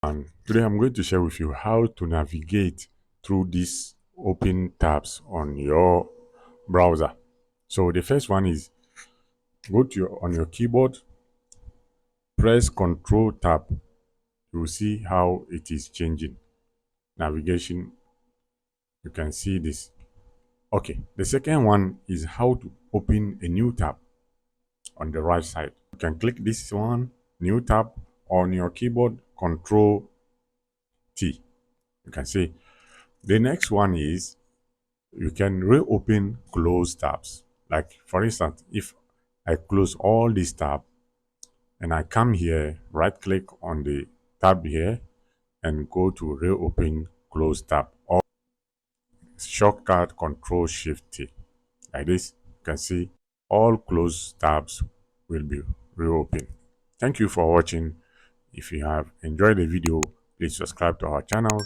And today I'm going to share with you how to navigate through these open tabs on your browser. So the first one is go to on your keyboard, press Control Tab. You will see how it is changing. Navigation, you can see this. Okay, the second one is how to open a new tab on the right side. You can click this one, new tab, on your keyboard, Control T. You can see. The next one is you can reopen closed tabs. Like for instance, if I close all these tabs and I come here, right click on the tab here and go to reopen closed tab, or shortcut Control Shift T. Like this, you can see all closed tabs will be reopened. Thank you for watching. If you have enjoyed the video, please subscribe to our channel